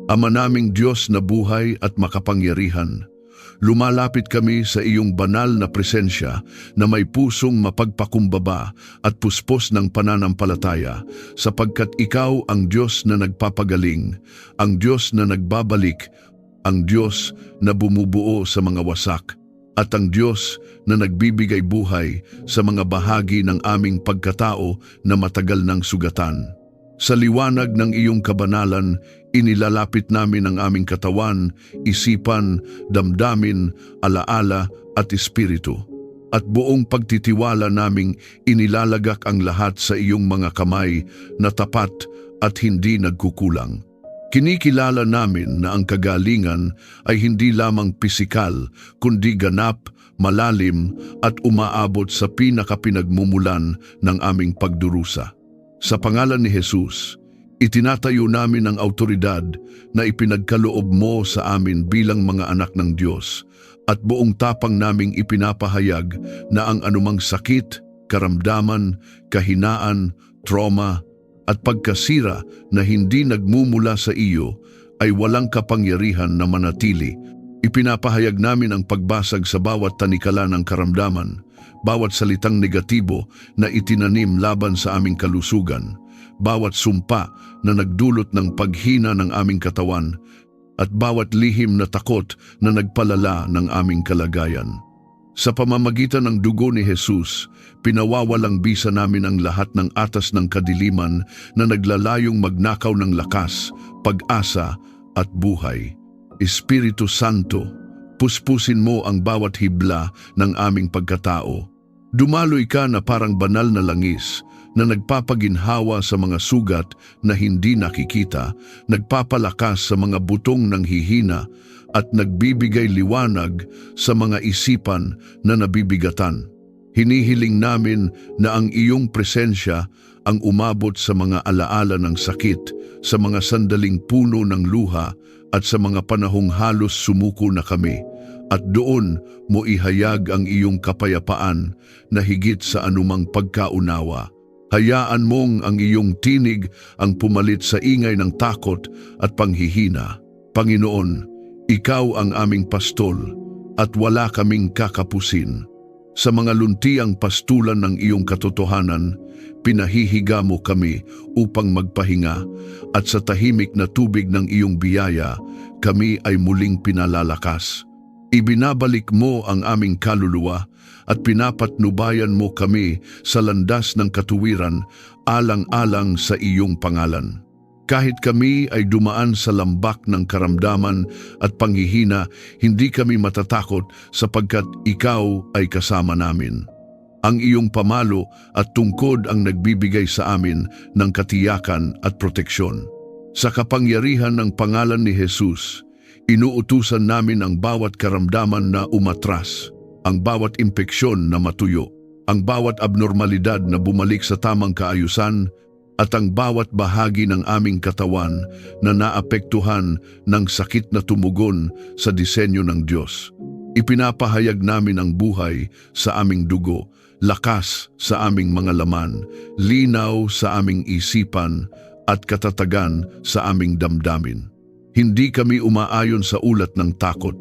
Ama naming Diyos na buhay at makapangyarihan, lumalapit kami sa iyong banal na presensya na may pusong mapagpakumbaba at puspos ng pananampalataya, sapagkat ikaw ang Diyos na nagpapagaling, ang Diyos na nagbabalik, ang Diyos na bumubuo sa mga wasak, at ang Diyos na nagbibigay buhay sa mga bahagi ng aming pagkatao na matagal ng sugatan. Sa liwanag ng iyong kabanalan, inilalapit namin ang aming katawan, isipan, damdamin, alaala at espiritu. At buong pagtitiwala naming inilalagak ang lahat sa iyong mga kamay na tapat at hindi nagkukulang. Kinikilala namin na ang kagalingan ay hindi lamang pisikal, kundi ganap, malalim at umaabot sa pinakapinagmumulan ng aming pagdurusa. Sa pangalan ni Jesus, itinatayo namin ang awtoridad na ipinagkaloob mo sa amin bilang mga anak ng Diyos, at buong tapang naming ipinapahayag na ang anumang sakit, karamdaman, kahinaan, trauma at pagkasira na hindi nagmumula sa iyo ay walang kapangyarihan na manatili. Ipinapahayag namin ang pagbasag sa bawat tanikala ng karamdaman, bawat salitang negatibo na itinanim laban sa aming kalusugan, bawat sumpa na nagdulot ng paghina ng aming katawan, at bawat lihim na takot na nagpalala ng aming kalagayan. Sa pamamagitan ng dugo ni Jesus, pinawawalang bisa namin ang lahat ng atas ng kadiliman na naglalayong magnakaw ng lakas, pag-asa at buhay. Espiritu Santo, puspusin mo ang bawat hibla ng aming pagkatao. Dumaloy ka na parang banal na langis na nagpapaginhawa sa mga sugat na hindi nakikita, nagpapalakas sa mga butong ng hihina at nagbibigay liwanag sa mga isipan na nabibigatan. Hinihiling namin na ang iyong presensya ang umabot sa mga alaala ng sakit, sa mga sandaling puno ng luha at sa mga panahong halos sumuko na kami, at doon mo ihayag ang iyong kapayapaan na higit sa anumang pagkaunawa. Hayaan mong ang iyong tinig ang pumalit sa ingay ng takot at panghihina. Panginoon, ikaw ang aming pastol at wala kaming kakapusin. Sa mga luntiang pastulan ng iyong katotohanan, pinahihiga mo kami upang magpahinga, at sa tahimik na tubig ng iyong biyaya, kami ay muling pinalalakas. Ibinabalik mo ang aming kaluluwa at pinapatnubayan mo kami sa landas ng katuwiran alang-alang sa iyong pangalan. Kahit kami ay dumaan sa lambak ng karamdaman at panghihina, hindi kami matatakot sapagkat ikaw ay kasama namin. Ang iyong pamalo at tungkod ang nagbibigay sa amin ng katiyakan at proteksyon. Sa kapangyarihan ng pangalan ni Jesus, inuutusan namin ang bawat karamdaman na umatras, ang bawat impeksyon na matuyo, ang bawat abnormalidad na bumalik sa tamang kaayusan, at ang bawat bahagi ng aming katawan na naapektuhan ng sakit na tumugon sa disenyo ng Diyos. Ipinapahayag namin ang buhay sa aming dugo, lakas sa aming mga laman, linaw sa aming isipan, at katatagan sa aming damdamin. Hindi kami umaayon sa ulat ng takot,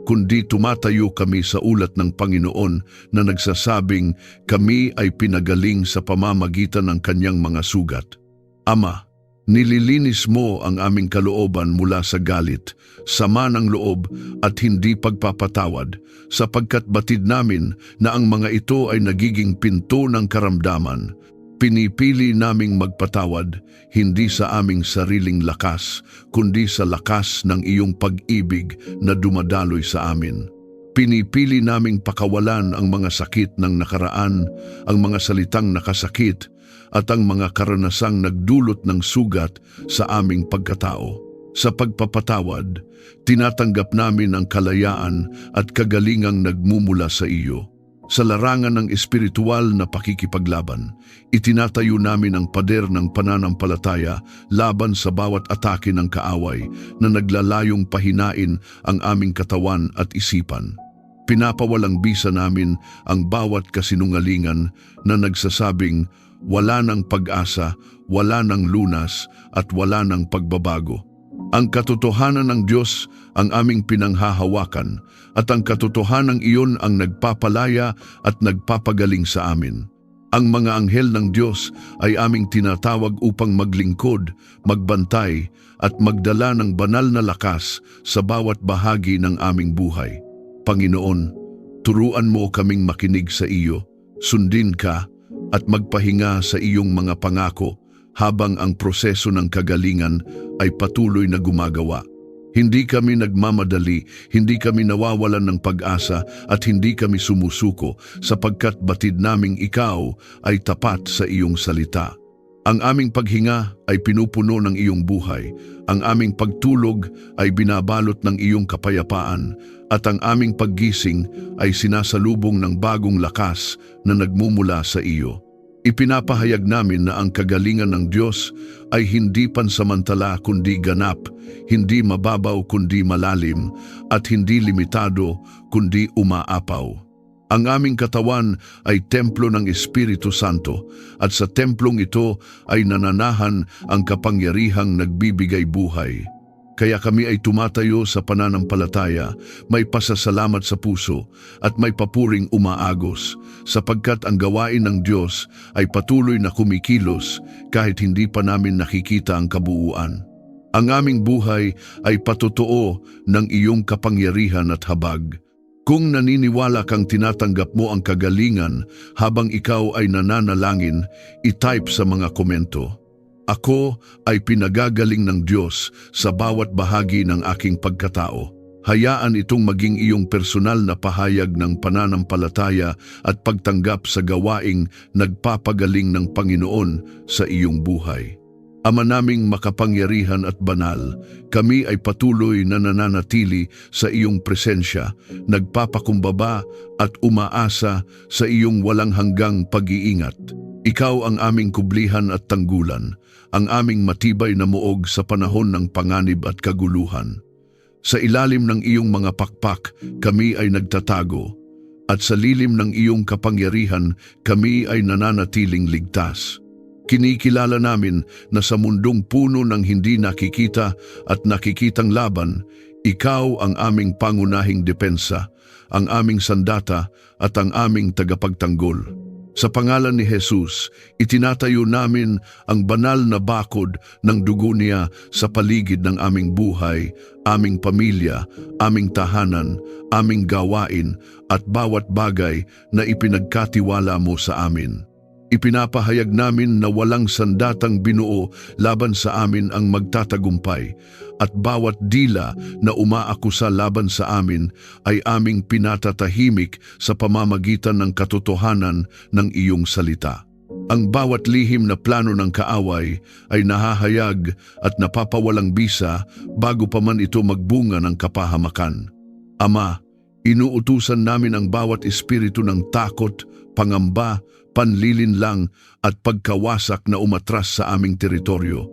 kundi tumatayo kami sa ulat ng Panginoon na nagsasabing kami ay pinagaling sa pamamagitan ng kanyang mga sugat. Ama, nililinis mo ang aming kalooban mula sa galit, sama ng loob at hindi pagpapatawad, sapagkat batid namin na ang mga ito ay nagiging pinto ng karamdaman. Pinipili naming magpatawad, hindi sa aming sariling lakas, kundi sa lakas ng iyong pag-ibig na dumadaloy sa amin. Pinipili naming pakawalan ang mga sakit ng nakaraan, ang mga salitang nakasakit, at ang mga karanasang nagdulot ng sugat sa aming pagkatao. Sa pagpapatawad, tinatanggap namin ang kalayaan at kagalingang nagmumula sa iyo. Sa larangan ng espiritual na pakikipaglaban, itinatayo namin ang pader ng pananampalataya laban sa bawat atake ng kaaway na naglalayong pahinain ang aming katawan at isipan. Pinapawalang bisa namin ang bawat kasinungalingan na nagsasabing wala ng pag-asa, wala ng lunas at wala ng pagbabago. Ang katotohanan ng Diyos ang aming pinanghahawakan at ang katotohanan iyon ang nagpapalaya at nagpapagaling sa amin. Ang mga anghel ng Diyos ay aming tinatawag upang maglingkod, magbantay at magdala ng banal na lakas sa bawat bahagi ng aming buhay. Panginoon, turuan mo kaming makinig sa iyo, sundin ka at magpahinga sa iyong mga pangako habang ang proseso ng kagalingan ay patuloy na gumagawa. Hindi kami nagmamadali, hindi kami nawawalan ng pag-asa at hindi kami sumusuko sapagkat batid naming ikaw ay tapat sa iyong salita. Ang aming paghinga ay pinupuno ng iyong buhay, ang aming pagtulog ay binabalot ng iyong kapayapaan at ang aming paggising ay sinasalubong ng bagong lakas na nagmumula sa iyo. Ipinapahayag namin na ang kagalingan ng Diyos ay hindi pansamantala kundi ganap, hindi mababaw kundi malalim, at hindi limitado kundi umaapaw. Ang aming katawan ay templo ng Espiritu Santo at sa templong ito ay nananahan ang kapangyarihang nagbibigay buhay. Kaya kami ay tumatayo sa pananampalataya, may pasasalamat sa puso at may papuring umaagos, sapagkat ang gawain ng Diyos ay patuloy na kumikilos kahit hindi pa namin nakikita ang kabuuan. Ang aming buhay ay patotoo ng iyong kapangyarihan at habag. Kung naniniwala kang tinatanggap mo ang kagalingan habang ikaw ay nananalangin, i-type sa mga komento. Ako ay pinagagaling ng Diyos sa bawat bahagi ng aking pagkatao. Hayaan itong maging iyong personal na pahayag ng pananampalataya at pagtanggap sa gawaing nagpapagaling ng Panginoon sa iyong buhay. Ama naming makapangyarihan at banal, kami ay patuloy na nananatili sa iyong presensya, nagpapakumbaba at umaasa sa iyong walang hanggang pag-iingat. Ikaw ang aming kublihan at tanggulan, ang aming matibay na muog sa panahon ng panganib at kaguluhan. Sa ilalim ng iyong mga pakpak, kami ay nagtatago, at sa lilim ng iyong kapangyarihan, kami ay nananatiling ligtas. Kinikilala namin na sa mundong puno ng hindi nakikita at nakikitang laban, ikaw ang aming pangunahing depensa, ang aming sandata at ang aming tagapagtanggol. Sa pangalan ni Jesus, itinatayo namin ang banal na bakod ng dugo niya sa paligid ng aming buhay, aming pamilya, aming tahanan, aming gawain at bawat bagay na ipinagkatiwala mo sa amin. Ipinapahayag namin na walang sandatang binuo laban sa amin ang magtatagumpay at bawat dila na umaakusa laban sa amin ay aming pinatatahimik sa pamamagitan ng katotohanan ng iyong salita. Ang bawat lihim na plano ng kaaway ay nahahayag at napapawalang bisa bago pa man ito magbunga ng kapahamakan. Ama, inuutusan namin ang bawat espiritu ng takot, pangamba, panlilinlang at pagkawasak na umatras sa aming teritoryo.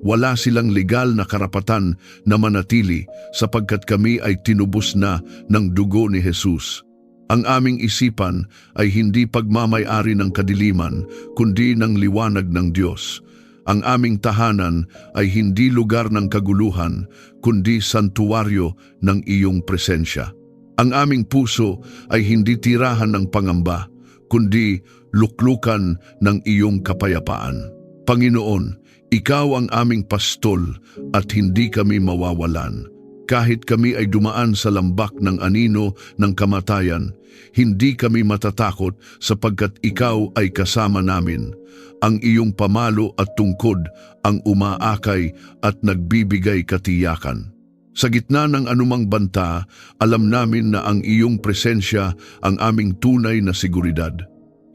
Wala silang legal na karapatan na manatili sapagkat kami ay tinubos na ng dugo ni Jesus. Ang aming isipan ay hindi pagmamay-ari ng kadiliman kundi ng liwanag ng Diyos. Ang aming tahanan ay hindi lugar ng kaguluhan kundi santuwaryo ng iyong presensya. Ang aming puso ay hindi tirahan ng pangamba kundi luklukan ng iyong kapayapaan. Panginoon, ikaw ang aming pastol at hindi kami mawawalan. Kahit kami ay dumaan sa lambak ng anino ng kamatayan, hindi kami matatakot sapagkat ikaw ay kasama namin. Ang iyong pamalo at tungkod ang umaakay at nagbibigay katiyakan. Sa gitna ng anumang banta, alam namin na ang iyong presensya ang aming tunay na seguridad.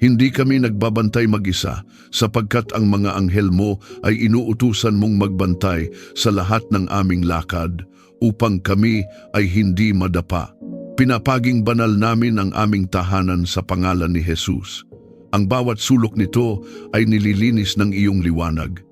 Hindi kami nagbabantay mag-isa sapagkat ang mga anghel mo ay inuutusan mong magbantay sa lahat ng aming lakad upang kami ay hindi madapa. Pinapaging banal namin ang aming tahanan sa pangalan ni Jesus. Ang bawat sulok nito ay nililinis ng iyong liwanag.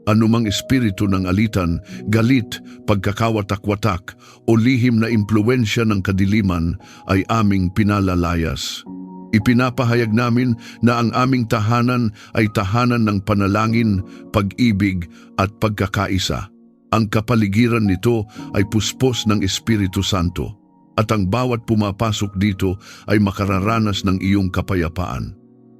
Anumang espiritu ng alitan, galit, pagkakawatak-watak o lihim na impluensya ng kadiliman ay aming pinalalayas. Ipinapahayag namin na ang aming tahanan ay tahanan ng panalangin, pag-ibig at pagkakaisa. Ang kapaligiran nito ay puspos ng Espiritu Santo, at ang bawat pumapasok dito ay makararanas ng iyong kapayapaan.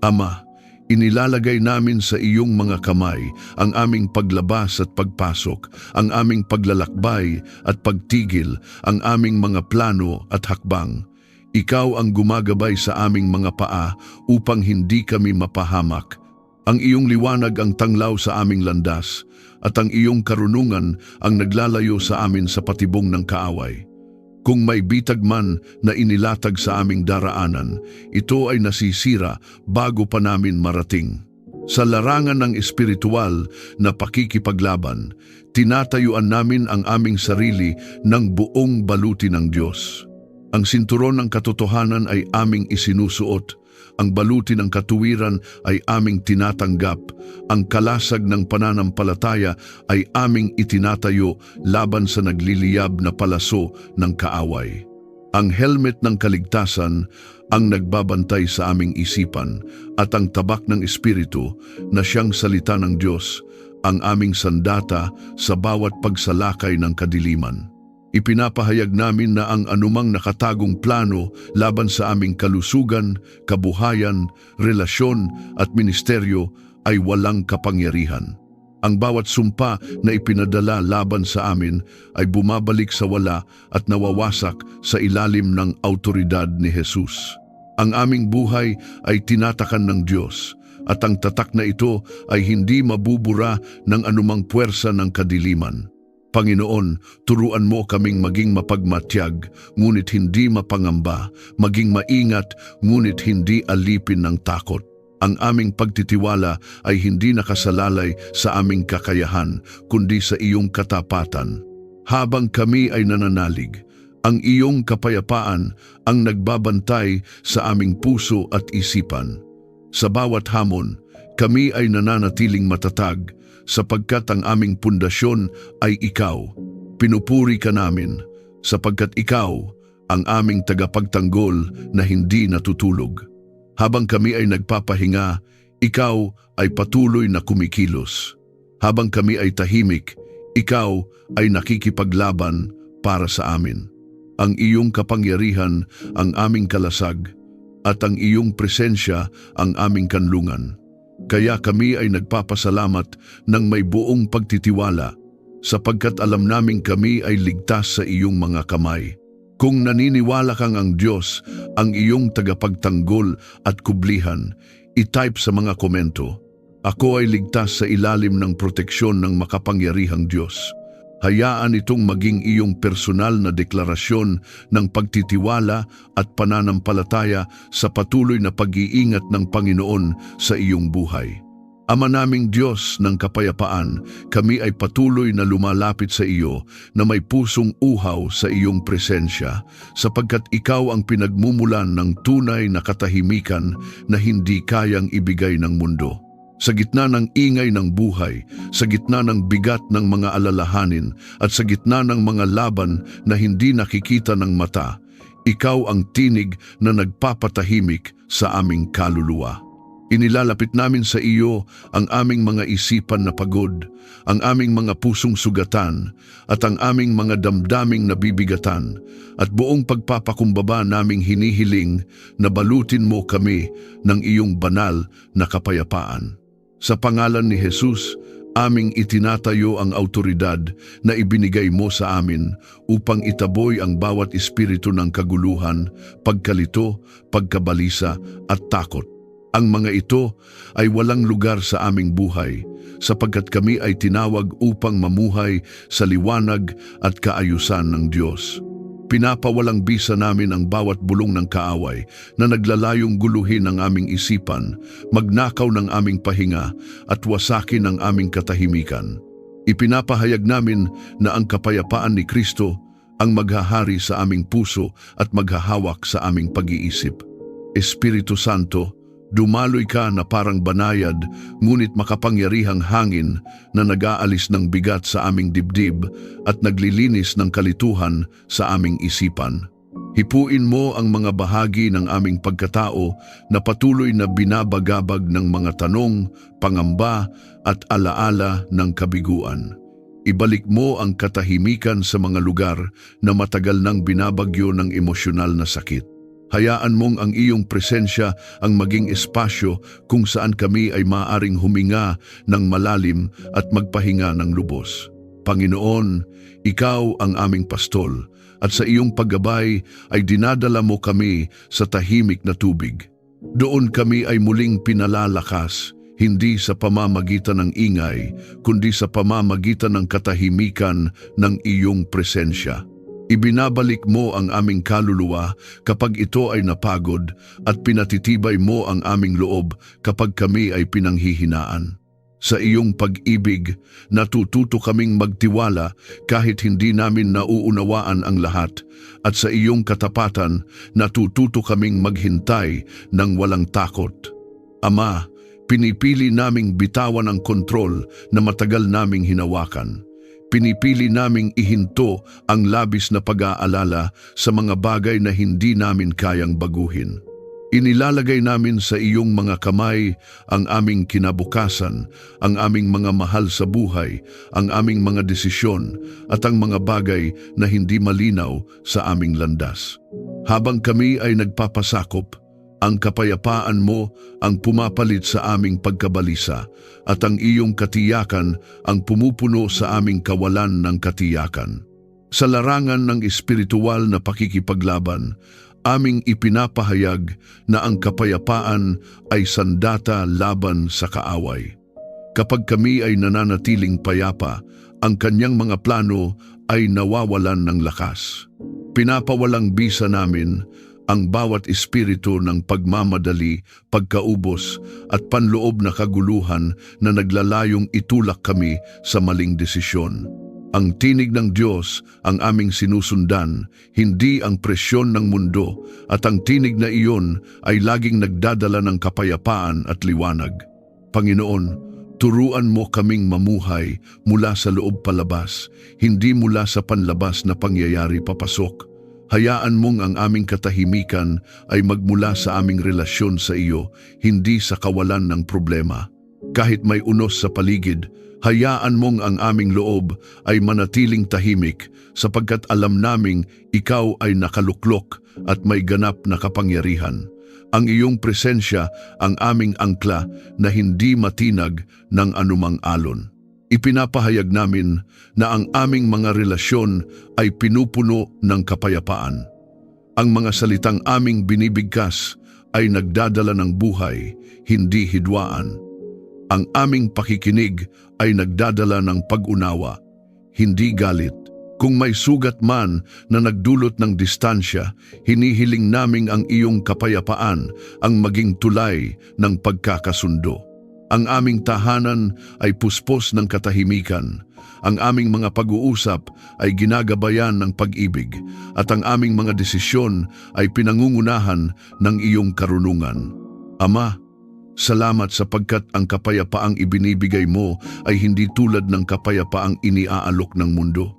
Ama, inilalagay namin sa iyong mga kamay ang aming paglabas at pagpasok, ang aming paglalakbay at pagtigil, ang aming mga plano at hakbang. Ikaw ang gumagabay sa aming mga paa upang hindi kami mapahamak. Ang iyong liwanag ang tanglaw sa aming landas, at ang iyong karunungan ang naglalayo sa amin sa patibong ng kaaway. Kung may bitag man na inilatag sa aming daraanan, ito ay nasisira bago pa namin marating. Sa larangan ng espiritual na pakikipaglaban, tinatayuan namin ang aming sarili ng buong baluti ng Diyos. Ang sinturon ng katotohanan ay aming isinusuot, ang baluti ng katuwiran ay aming tinatanggap, ang kalasag ng pananampalataya ay aming itinatayo laban sa nagliliyab na palaso ng kaaway. Ang helmet ng kaligtasan ang nagbabantay sa aming isipan, at ang tabak ng Espiritu na siyang salita ng Diyos ang aming sandata sa bawat pagsalakay ng kadiliman. Ipinapahayag namin na ang anumang nakatagong plano laban sa aming kalusugan, kabuhayan, relasyon at ministeryo ay walang kapangyarihan. Ang bawat sumpa na ipinadala laban sa amin ay bumabalik sa wala at nawawasak sa ilalim ng autoridad ni Jesus. Ang aming buhay ay tinatakan ng Diyos, at ang tatak na ito ay hindi mabubura ng anumang puwersa ng kadiliman. Panginoon, turuan mo kaming maging mapagmatyag, ngunit hindi mapangamba, maging maingat, ngunit hindi alipin ng takot. Ang aming pagtitiwala ay hindi nakasalalay sa aming kakayahan, kundi sa iyong katapatan. Habang kami ay nananalig, ang iyong kapayapaan ang nagbabantay sa aming puso at isipan. Sa bawat hamon, kami ay nananatiling matatag, sapagkat ang aming pundasyon ay ikaw. Pinupuri ka namin, sapagkat ikaw ang aming tagapagtanggol na hindi natutulog. Habang kami ay nagpapahinga, ikaw ay patuloy na kumikilos. Habang kami ay tahimik, ikaw ay nakikipaglaban para sa amin. Ang iyong kapangyarihan ang aming kalasag, at ang iyong presensya ang aming kanlungan. Kaya kami ay nagpapasalamat ng may buong pagtitiwala, sapagkat alam naming kami ay ligtas sa iyong mga kamay. Kung naniniwala kang ang Diyos, ang iyong tagapagtanggol at kublihan, i-type sa mga komento, "Ako ay ligtas sa ilalim ng proteksyon ng makapangyarihang Diyos." Hayaan itong maging iyong personal na deklarasyon ng pagtitiwala at pananampalataya sa patuloy na pag-iingat ng Panginoon sa iyong buhay. Ama naming Diyos ng kapayapaan, kami ay patuloy na lumalapit sa iyo na may pusong uhaw sa iyong presensya, sapagkat ikaw ang pinagmumulan ng tunay na katahimikan na hindi kayang ibigay ng mundo. Sa gitna ng ingay ng buhay, sa gitna ng bigat ng mga alalahanin, at sa gitna ng mga laban na hindi nakikita ng mata, ikaw ang tinig na nagpapatahimik sa aming kaluluwa. Inilalapit namin sa iyo ang aming mga isipan na pagod, ang aming mga pusong sugatan, at ang aming mga damdaming nabibigatan, at buong pagpapakumbaba naming hinihiling na balutin mo kami ng iyong banal na kapayapaan. Sa pangalan ni Jesus, aming itinatayo ang autoridad na ibinigay mo sa amin upang itaboy ang bawat espiritu ng kaguluhan, pagkalito, pagkabalisa at takot. Ang mga ito ay walang lugar sa aming buhay, sapagkat kami ay tinawag upang mamuhay sa liwanag at kaayusan ng Diyos. Pinapawalang bisa namin ang bawat bulong ng kaaway na naglalayong guluhin ang aming isipan, magnakaw ng aming pahinga at wasakin ang aming katahimikan. Ipinapahayag namin na ang kapayapaan ni Kristo ang maghahari sa aming puso at maghahawak sa aming pag-iisip. Espiritu Santo, dumaloy ka na parang banayad, ngunit makapangyarihang hangin na nag-aalis ng bigat sa aming dibdib at naglilinis ng kalituhan sa aming isipan. Hipuin mo ang mga bahagi ng aming pagkatao na patuloy na binabagabag ng mga tanong, pangamba at alaala ng kabiguan. Ibalik mo ang katahimikan sa mga lugar na matagal nang binabagyo ng emosyonal na sakit. Hayaan mong ang iyong presensya ang maging espasyo kung saan kami ay maaaring huminga ng malalim at magpahinga ng lubos. Panginoon, Ikaw ang aming pastol at sa iyong paggabay ay dinadala mo kami sa tahimik na tubig. Doon kami ay muling pinalalakas, hindi sa pamamagitan ng ingay, kundi sa pamamagitan ng katahimikan ng iyong presensya. Ibinabalik mo ang aming kaluluwa kapag ito ay napagod at pinatitibay mo ang aming loob kapag kami ay pinanghihinaan. Sa iyong pag-ibig, natututo kaming magtiwala kahit hindi namin nauunawaan ang lahat, at sa iyong katapatan, natututo kaming maghintay ng walang takot. Ama, pinipili naming bitawan ang kontrol na matagal naming hinawakan. Pinipili naming ihinto ang labis na pag-aalala sa mga bagay na hindi namin kayang baguhin. Inilalagay namin sa iyong mga kamay ang aming kinabukasan, ang aming mga mahal sa buhay, ang aming mga desisyon at ang mga bagay na hindi malinaw sa aming landas. Habang kami ay nagpapasakop, ang kapayapaan mo ang pumapalit sa aming pagkabalisa at ang iyong katiyakan ang pumupuno sa aming kawalan ng katiyakan. Sa larangan ng espiritual na pakikipaglaban, aming ipinapahayag na ang kapayapaan ay sandata laban sa kaaway. Kapag kami ay nananatiling payapa, ang kanyang mga plano ay nawawalan ng lakas. Pinapawalang bisa namin ang bawat espiritu ng pagmamadali, pagkaubos at panloob na kaguluhan na naglalayong itulak kami sa maling desisyon. Ang tinig ng Diyos ang aming sinusundan, hindi ang presyon ng mundo, at ang tinig na iyon ay laging nagdadala ng kapayapaan at liwanag. Panginoon, turuan mo kaming mamuhay mula sa loob palabas, hindi mula sa panlabas na pangyayari papasok. Hayaan mong ang aming katahimikan ay magmula sa aming relasyon sa iyo, hindi sa kawalan ng problema. Kahit may unos sa paligid, hayaan mong ang aming loob ay manatiling tahimik sapagkat alam naming ikaw ay nakaluklok at may ganap na kapangyarihan. Ang iyong presensya ang aming angkla na hindi matinag ng anumang alon. Ipinapahayag namin na ang aming mga relasyon ay pinupuno ng kapayapaan. Ang mga salitang aming binibigkas ay nagdadala ng buhay, hindi hidwaan. Ang aming pakikinig ay nagdadala ng pag-unawa, hindi galit. Kung may sugat man na nagdulot ng distansya, hinihiling naming ang iyong kapayapaan ang maging tulay ng pagkakasundo. Ang aming tahanan ay puspos ng katahimikan. Ang aming mga pag-uusap ay ginagabayan ng pag-ibig at ang aming mga desisyon ay pinangungunahan ng iyong karunungan. Ama, salamat sapagkat ang kapayapaang ibinibigay mo ay hindi tulad ng kapayapaang iniaalok ng mundo.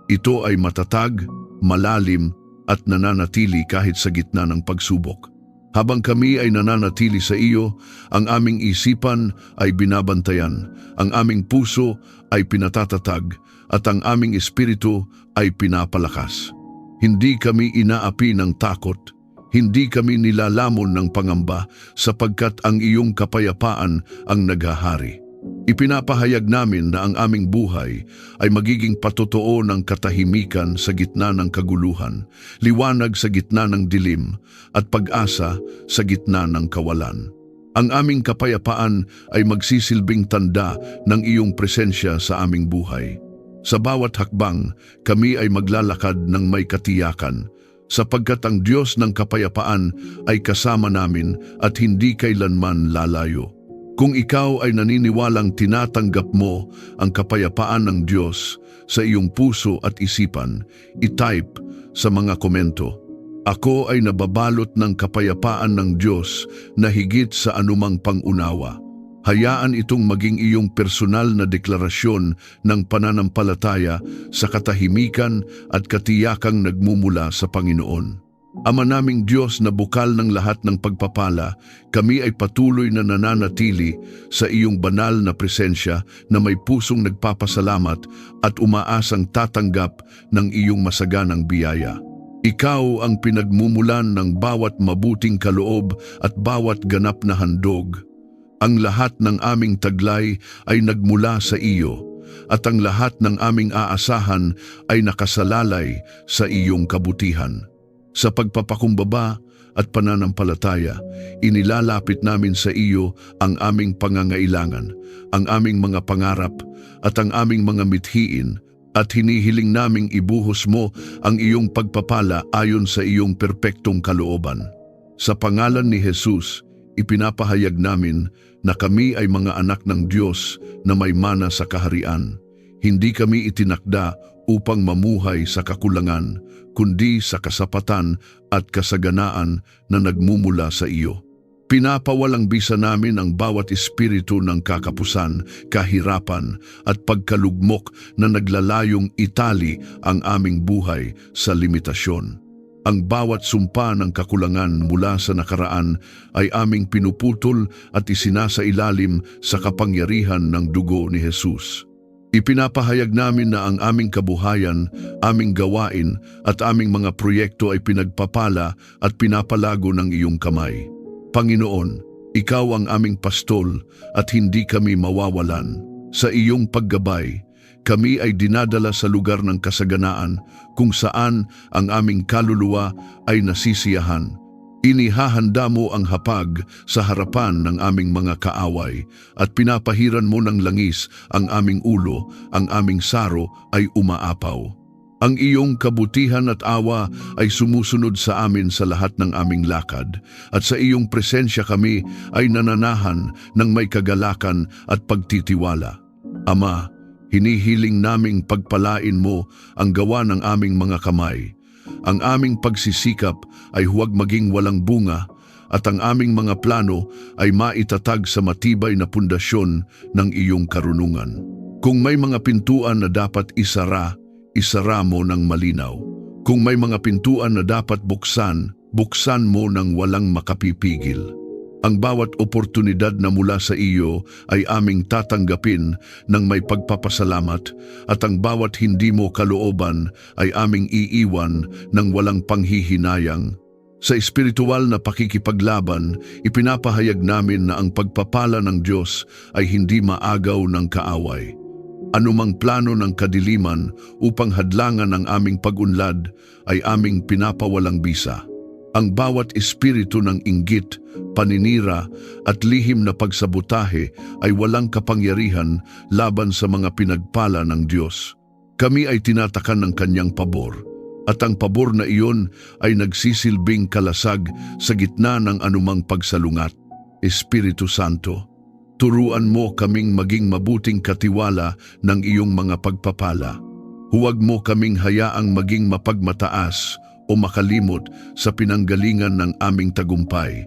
Ito ay matatag, malalim at nananatili kahit sa gitna ng pagsubok. Habang kami ay nananatili sa iyo, ang aming isipan ay binabantayan, ang aming puso ay pinatatatag, at ang aming espiritu ay pinapalakas. Hindi kami inaapi ng takot, hindi kami nilalamon ng pangamba sapagkat ang iyong kapayapaan ang naghahari. Ipinapahayag namin na ang aming buhay ay magiging patotoo ng katahimikan sa gitna ng kaguluhan, liwanag sa gitna ng dilim, at pag-asa sa gitna ng kawalan. Ang aming kapayapaan ay magsisilbing tanda ng iyong presensya sa aming buhay. Sa bawat hakbang, kami ay maglalakad ng may katiyakan, sapagkat ang Diyos ng kapayapaan ay kasama namin at hindi kailanman lalayo. Kung ikaw ay naniniwalang tinatanggap mo ang kapayapaan ng Diyos sa iyong puso at isipan, i-type sa mga komento, "Ako ay nababalot ng kapayapaan ng Diyos na higit sa anumang pangunawa." Hayaan itong maging iyong personal na deklarasyon ng pananampalataya sa katahimikan at katiyakang nagmumula sa Panginoon. Ama naming Diyos na bukal ng lahat ng pagpapala, kami ay patuloy na nananatili sa iyong banal na presensya na may pusong nagpapasalamat at umaasang tatanggap ng iyong masaganang biyaya. Ikaw ang pinagmumulan ng bawat mabuting kaloob at bawat ganap na handog. Ang lahat ng aming taglay ay nagmula sa iyo, at ang lahat ng aming aasahan ay nakasalalay sa iyong kabutihan. Sa pagpapakumbaba at pananampalataya, inilalapit namin sa iyo ang aming pangangailangan, ang aming mga pangarap at ang aming mga mithiin, at hinihiling naming ibuhos mo ang iyong pagpapala ayon sa iyong perpektong kalooban. Sa pangalan ni Jesus, ipinapahayag namin na kami ay mga anak ng Diyos na may mana sa kaharian. Hindi kami itinakda upang mamuhay sa kakulangan, kundi sa kasapatan at kasaganaan na nagmumula sa iyo. Pinapawalang bisa namin ang bawat espiritu ng kakapusan, kahirapan at pagkalugmok na naglalayong itali ang aming buhay sa limitasyon. Ang bawat sumpa ng kakulangan mula sa nakaraan ay aming pinuputol at isinasailalim sa kapangyarihan ng dugo ni Jesus. Ipinapahayag namin na ang aming kabuhayan, aming gawain at aming mga proyekto ay pinagpapala at pinapalago ng iyong kamay. Panginoon, ikaw ang aming pastol at hindi kami mawawalan. Sa iyong paggabay, kami ay dinadala sa lugar ng kasaganaan kung saan ang aming kaluluwa ay nasisiyahan. Inihahanda mo ang hapag sa harapan ng aming mga kaaway at pinapahiran mo ng langis ang aming ulo, ang aming saro ay umaapaw. Ang iyong kabutihan at awa ay sumusunod sa amin sa lahat ng aming lakad at sa iyong presensya kami ay nananahan ng may kagalakan at pagtitiwala. Ama, hinihiling naming pagpalain mo ang gawa ng aming mga kamay. Ang aming pagsisikap ay huwag maging walang bunga at ang aming mga plano ay maitatag sa matibay na pundasyon ng iyong karunungan. Kung may mga pintuan na dapat isara, isara mo ng malinaw. Kung may mga pintuan na dapat buksan, buksan mo ng walang makapipigil. Ang bawat oportunidad na mula sa iyo ay aming tatanggapin ng may pagpapasalamat at ang bawat hindi mo kalooban ay aming iiwan ng walang panghihinayang. Sa espiritual na pakikipaglaban, ipinapahayag namin na ang pagpapala ng Diyos ay hindi maagaw ng kaaway. Anumang plano ng kadiliman upang hadlangan ang aming pag-unlad ay aming pinapawalang bisa. Ang bawat espiritu ng inggit, paninira at lihim na pagsabutahe ay walang kapangyarihan laban sa mga pinagpala ng Diyos. Kami ay tinatakan ng kanyang pabor, at ang pabor na iyon ay nagsisilbing kalasag sa gitna ng anumang pagsalungat. Espiritu Santo, turuan mo kaming maging mabuting katiwala ng iyong mga pagpapala. Huwag mo kaming hayaang maging mapagmataas o makalimot sa pinanggalingan ng aming tagumpay.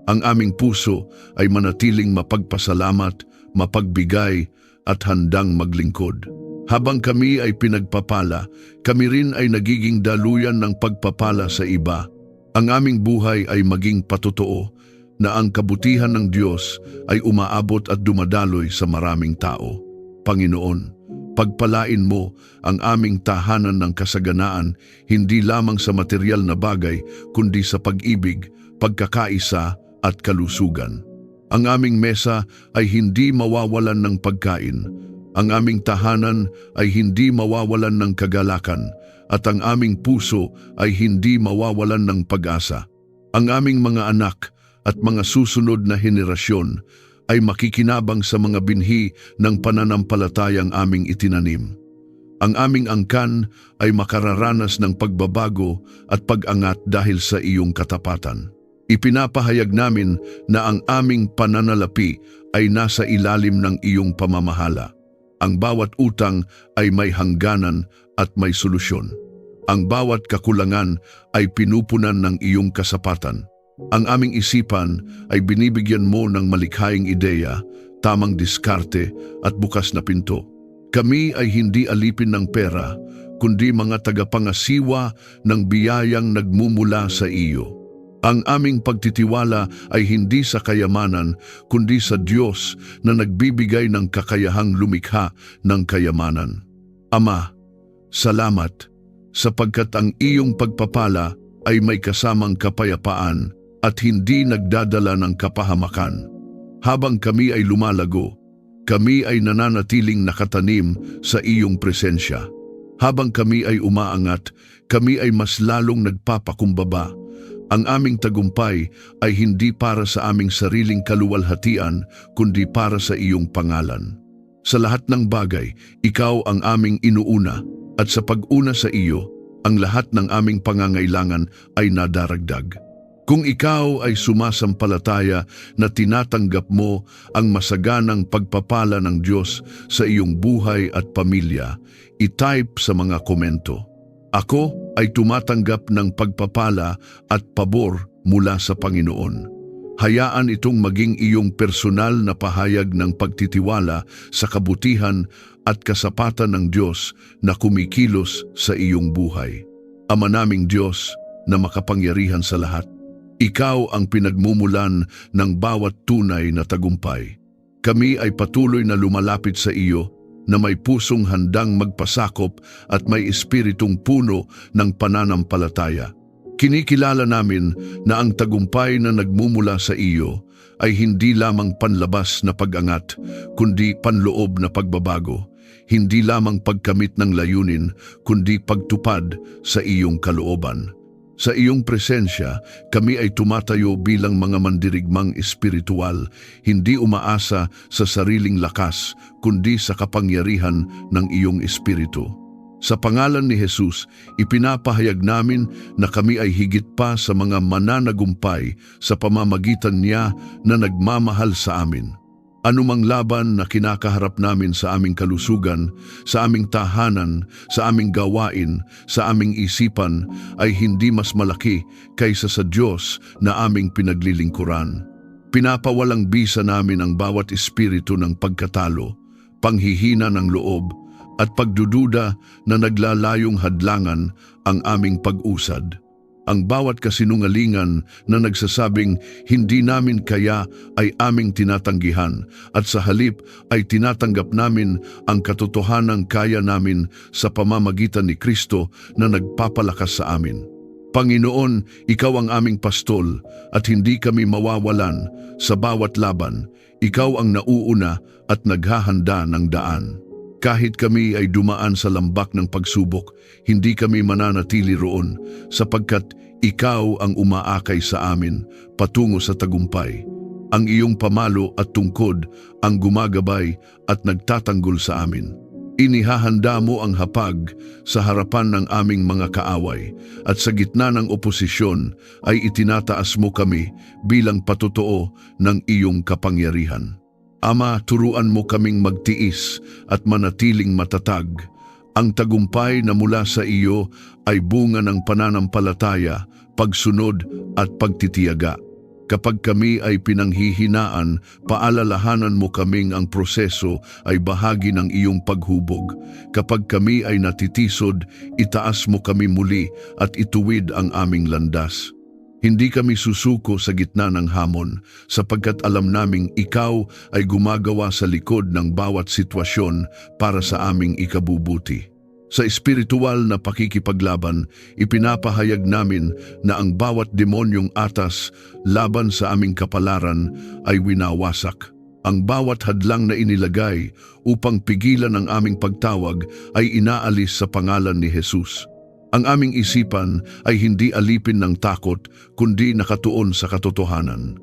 Ang aming puso ay manatiling mapagpasalamat, mapagbigay at handang maglingkod. Habang kami ay pinagpapala, kami rin ay nagiging daluyan ng pagpapala sa iba. Ang aming buhay ay maging patotoo na ang kabutihan ng Diyos ay umaabot at dumadaloy sa maraming tao. Panginoon, pagpalain mo ang aming tahanan ng kasaganaan hindi lamang sa material na bagay kundi sa pag-ibig, pagkakaisa at kalusugan. Ang aming mesa ay hindi mawawalan ng pagkain. Ang aming tahanan ay hindi mawawalan ng kagalakan at ang aming puso ay hindi mawawalan ng pag-asa. Ang aming mga anak at mga susunod na henerasyon ay makikinabang sa mga binhi ng pananampalatayang aming itinanim. Ang aming angkan ay makararanas ng pagbabago at pag-angat dahil sa iyong katapatan. Ipinapahayag namin na ang aming pananalapi ay nasa ilalim ng iyong pamamahala. Ang bawat utang ay may hangganan at may solusyon. Ang bawat kakulangan ay pinupunan ng iyong kasapatan. Ang aming isipan ay binibigyan mo ng malikhayang ideya, tamang diskarte at bukas na pinto. Kami ay hindi alipin ng pera, kundi mga tagapangasiwa ng biyayang nagmumula sa iyo. Ang aming pagtitiwala ay hindi sa kayamanan, kundi sa Diyos na nagbibigay ng kakayahang lumikha ng kayamanan. Ama, salamat, sapagkat ang iyong pagpapala ay may kasamang kapayapaan at hindi nagdadala ng kapahamakan. Habang kami ay lumalago, kami ay nananatiling nakatanim sa iyong presensya. Habang kami ay umaangat, kami ay mas lalong nagpapakumbaba. Ang aming tagumpay ay hindi para sa aming sariling kaluwalhatian, kundi para sa iyong pangalan. Sa lahat ng bagay, ikaw ang aming inuuna, at sa pag-una sa iyo, ang lahat ng aming pangangailangan ay nadaragdag. Kung ikaw ay sumasampalataya na tinatanggap mo ang masaganang pagpapala ng Diyos sa iyong buhay at pamilya, i-type sa mga komento. Ako ay tumatanggap ng pagpapala at pabor mula sa Panginoon. Hayaan itong maging iyong personal na pahayag ng pagtitiwala sa kabutihan at kasapatan ng Diyos na kumikilos sa iyong buhay. Ama naming Diyos na makapangyarihan sa lahat, ikaw ang pinagmumulan ng bawat tunay na tagumpay. Kami ay patuloy na lumalapit sa iyo na may pusong handang magpasakop at may espiritong puno ng pananampalataya. Kinikilala namin na ang tagumpay na nagmumula sa iyo ay hindi lamang panlabas na pag-angat, kundi panloob na pagbabago. Hindi lamang pagkamit ng layunin, kundi pagtupad sa iyong kalooban. Sa iyong presensya, kami ay tumatayo bilang mga mandirigmang espiritual, hindi umaasa sa sariling lakas, kundi sa kapangyarihan ng iyong espiritu. Sa pangalan ni Jesus, ipinapahayag namin na kami ay higit pa sa mga mananagumpay sa pamamagitan niya na nagmamahal sa amin. Anumang laban na kinakaharap namin sa aming kalusugan, sa aming tahanan, sa aming gawain, sa aming isipan ay hindi mas malaki kaysa sa Diyos na aming pinaglilingkuran. Pinapawalang bisa namin ang bawat espiritu ng pagkatalo, panghihina ng loob, at pagdududa na naglalayong hadlangan ang aming pag-usad. Ang bawat kasinungalingan na nagsasabing hindi namin kaya ay aming tinatanggihan at sa halip ay tinatanggap namin ang katotohanang kaya namin sa pamamagitan ni Kristo na nagpapalakas sa amin. Panginoon, ikaw ang aming pastol at hindi kami mawawalan sa bawat laban. Ikaw ang nauuna at naghahanda ng daan. Kahit kami ay dumaan sa lambak ng pagsubok, hindi kami mananatili roon sapagkat ikaw ang umaakay sa amin patungo sa tagumpay. Ang iyong pamalo at tungkod ang gumagabay at nagtatanggol sa amin. Inihahanda mo ang hapag sa harapan ng aming mga kaaway at sa gitna ng oposisyon ay itinataas mo kami bilang patotoo ng iyong kapangyarihan. Ama, turuan mo kaming magtiis at manatiling matatag. Ang tagumpay na mula sa iyo ay bunga ng pananampalataya, pagsunod at pagtitiyaga. Kapag kami ay pinanghihinaan, paalalahanan mo kaming ang proseso ay bahagi ng iyong paghubog. Kapag kami ay natitisod, itaas mo kami muli at ituwid ang aming landas. Hindi kami susuko sa gitna ng hamon sapagkat alam naming ikaw ay gumagawa sa likod ng bawat sitwasyon para sa aming ikabubuti. Sa espiritual na pakikipaglaban, ipinapahayag namin na ang bawat demonyong atas laban sa aming kapalaran ay winawasak. Ang bawat hadlang na inilagay upang pigilan ang aming pagtawag ay inaalis sa pangalan ni Jesus. Ang aming isipan ay hindi alipin ng takot, kundi nakatuon sa katotohanan.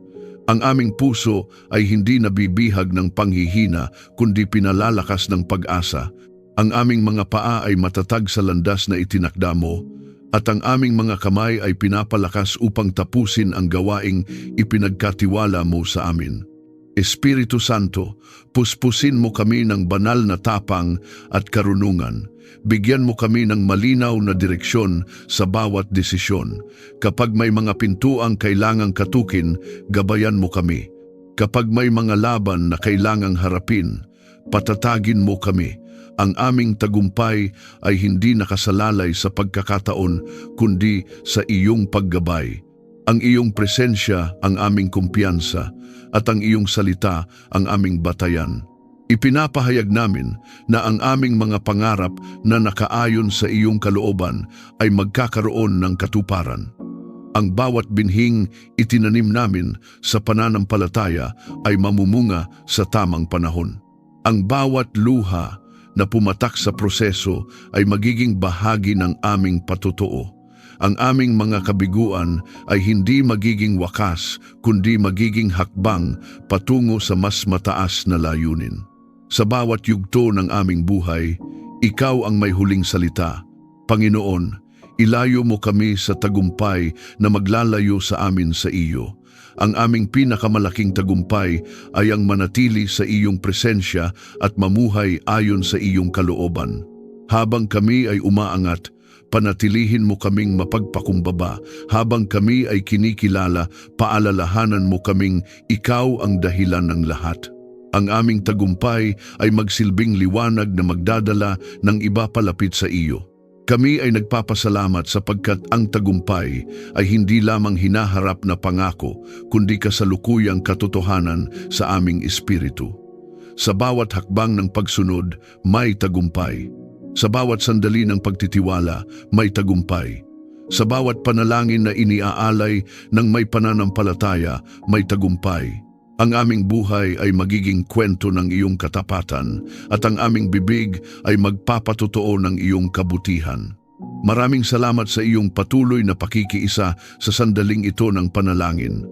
Ang aming puso ay hindi nabibihag ng panghihina, kundi pinalalakas ng pag-asa. Ang aming mga paa ay matatag sa landas na itinakda mo, at ang aming mga kamay ay pinapalakas upang tapusin ang gawaing ipinagkatiwala mo sa amin. Espiritu Santo, puspusin mo kami ng banal na tapang at karunungan. Bigyan mo kami ng malinaw na direksyon sa bawat desisyon. Kapag may mga pintuang kailangang katukin, gabayan mo kami. Kapag may mga laban na kailangang harapin, patatagin mo kami. Ang aming tagumpay ay hindi nakasalalay sa pagkakataon kundi sa iyong paggabay. Ang iyong presensya ang aming kumpiyansa at ang iyong salita ang aming batayan. Ipinapahayag namin na ang aming mga pangarap na nakaayon sa iyong kalooban ay magkakaroon ng katuparan. Ang bawat binhing itinanim namin sa pananampalataya ay mamumunga sa tamang panahon. Ang bawat luha na pumatak sa proseso ay magiging bahagi ng aming patutuo. Ang aming mga kabiguan ay hindi magiging wakas, kundi magiging hakbang patungo sa mas mataas na layunin. Sa bawat yugto ng aming buhay, ikaw ang may huling salita. Panginoon, ilayo mo kami sa tagumpay na maglalayo sa amin sa iyo. Ang aming pinakamalaking tagumpay ay ang manatili sa iyong presensya at mamuhay ayon sa iyong kalooban. Habang kami ay umaangat, panatilihin mo kaming mapagpakumbaba. Habang kami ay kinikilala, paalalahanan mo kaming ikaw ang dahilan ng lahat. Ang aming tagumpay ay magsilbing liwanag na magdadala ng iba palapit sa iyo. Kami ay nagpapasalamat sapagkat ang tagumpay ay hindi lamang hinaharap na pangako, kundi kasalukuyang katotohanan sa aming espiritu. Sa bawat hakbang ng pagsunod, may tagumpay. Sa bawat sandali ng pagtitiwala, may tagumpay. Sa bawat panalangin na iniaalay ng may pananampalataya, may tagumpay. Ang aming buhay ay magiging kwento ng iyong katapatan at ang aming bibig ay magpapatotoo ng iyong kabutihan. Maraming salamat sa iyong patuloy na pakikiisa sa sandaling ito ng panalangin.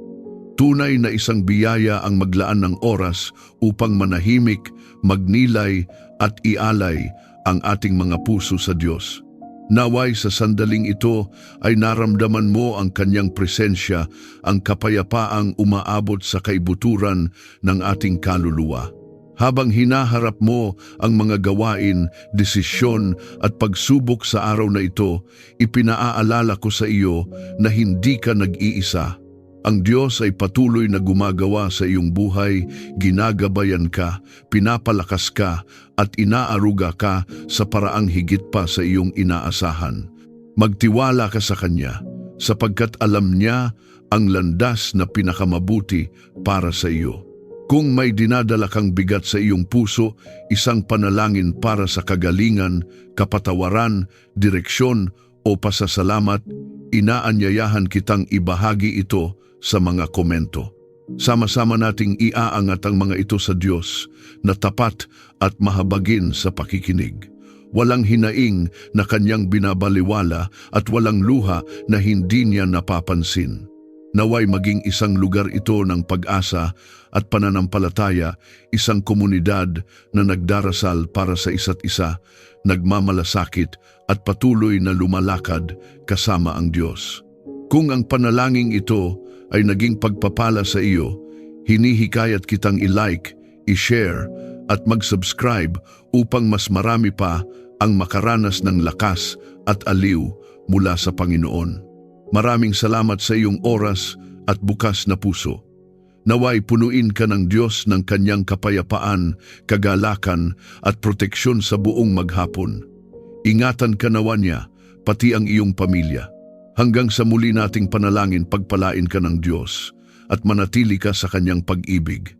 Tunay na isang biyaya ang maglaan ng oras upang manahimik, magnilay at ialay ang ating mga puso sa Diyos. Naway sa sandaling ito ay naramdaman mo ang kanyang presensya, ang kapayapaang umaabot sa kaibuturan ng ating kaluluwa. Habang hinaharap mo ang mga gawain, desisyon at pagsubok sa araw na ito, ipinaaalala ko sa iyo na hindi ka nag-iisa. Ang Diyos ay patuloy na gumagawa sa iyong buhay, ginagabayan ka, pinapalakas ka, at inaaruga ka sa paraang higit pa sa iyong inaasahan. Magtiwala ka sa Kanya, sapagkat alam niya ang landas na pinakamabuti para sa iyo. Kung may dinadala kang bigat sa iyong puso, isang panalangin para sa kagalingan, kapatawaran, direksyon o pasasalamat, inaanyayahan kitang ibahagi ito sa mga komento. Sama-sama nating iaangat ang mga ito sa Diyos na tapat at mahabagin sa pakikinig. Walang hinaing na kanyang binabaliwala at walang luha na hindi niya napapansin. Naway maging isang lugar ito ng pag-asa at pananampalataya, isang komunidad na nagdarasal para sa isa't isa, nagmamalasakit at patuloy na lumalakad kasama ang Diyos. Kung ang panalangin ito ay naging pagpapala sa iyo, hinihikayat kitang i-like, i-share at mag-subscribe upang mas marami pa ang makaranas ng lakas at aliw mula sa Panginoon. Maraming salamat sa iyong oras at bukas na puso. Naway punuin ka ng Diyos ng kanyang kapayapaan, kagalakan at proteksyon sa buong maghapon. Ingatan ka nawa niya, pati ang iyong pamilya. Hanggang sa muli nating panalangin, pagpalain ka ng Diyos at manatili ka sa kanyang pag-ibig.